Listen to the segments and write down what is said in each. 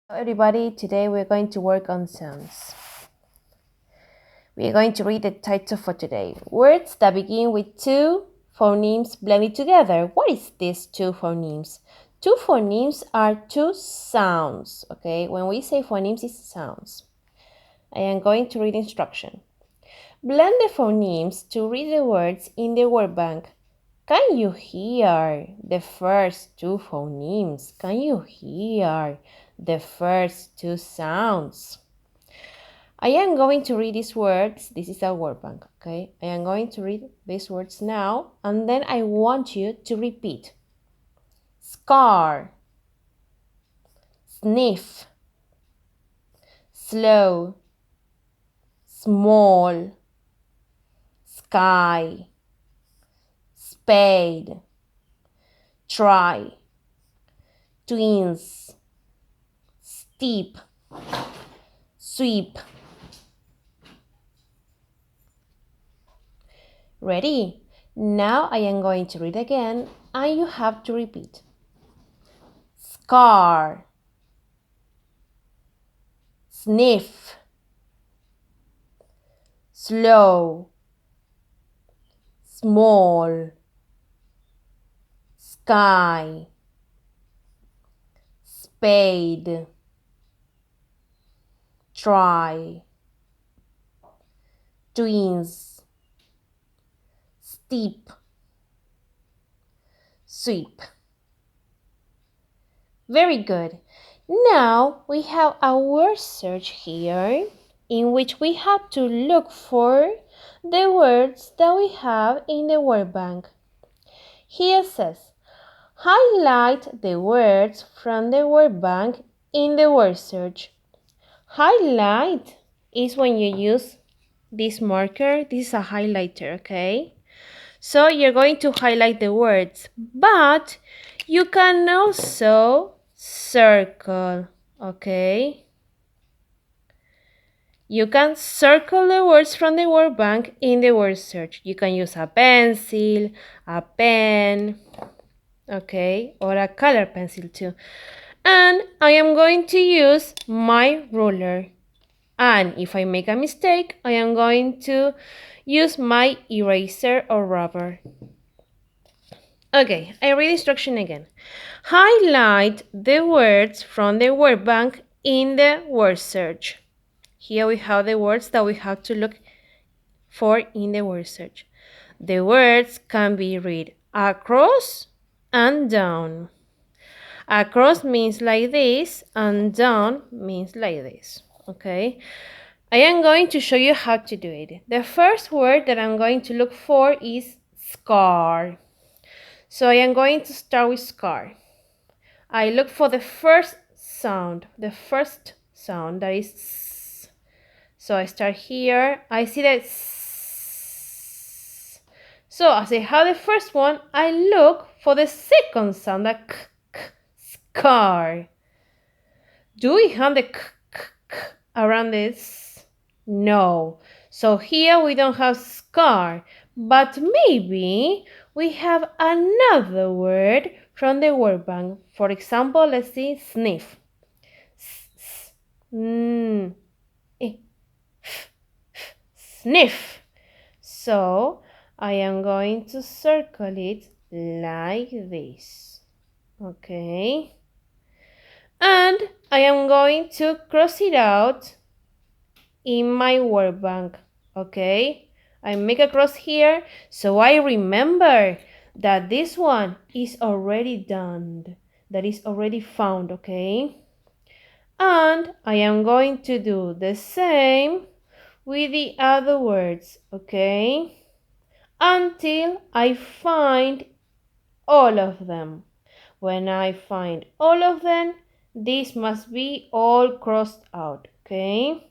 Hello everybody, today we're going to work on sounds. We are going to read the title for today. Words that begin with two phonemes blended together. What is these two phonemes? Two phonemes are two sounds, okay? When we say phonemes, it's sounds. I am going to read instruction. Blend the phonemes to read the words in the word bank. Can you hear the first two phonemes? Can you hear the first two sounds? I am going to read these words. This is a word bank, okay? I am going to read these words now, and then I want you to repeat. Scar, sniff, slow, small, sky, spade, try, twins, steep, sweep. Ready? Now I am going to read again, and you have to repeat. Scar, sniff, slow, small, sky, spade, try, twins, steep, sweep. Very good. Now we have a word search here in which we have to look for the words that we have in the word bank. Here says, highlight the words from the word bank in the word search. Highlight is when you use this marker. This is a highlighter, okay? So you're going to highlight the words, but you can also circle, okay? You can circle the words from the word bank in the word search. You can use a pencil, a pen, okay, or a color pencil too. And I am going to use my ruler. And if I make a mistake, I am going to use my eraser or rubber. Okay, I read instruction again. Highlight the words from the word bank in the word search. Here we have the words that we have to look for in the word search. The words can be read across and down. Across means like this, and down means like this. Okay? I am going to show you how to do it. The first word that I'm going to look for is scar. So I am going to start with scar. I look for the first sound that is s. So I start here. I see that s. So as I have the first one, I look for the second sound, that k, k, scar. Do we have the k, k, k around this? No. So here we don't have scar, but maybe we have another word from the word bank. For example, let's see, sniff. Sniff. So I am going to circle it like this. Okay. And I am going to cross it out in my word bank. Okay. I make a cross here so I remember that this one is already done, that is already found, okay? And I am going to do the same with the other words, okay? Until I find all of them. When I find all of them, this must be all crossed out, okay?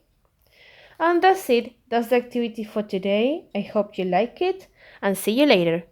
And that's it. That's the activity for today. I hope you like it and see you later.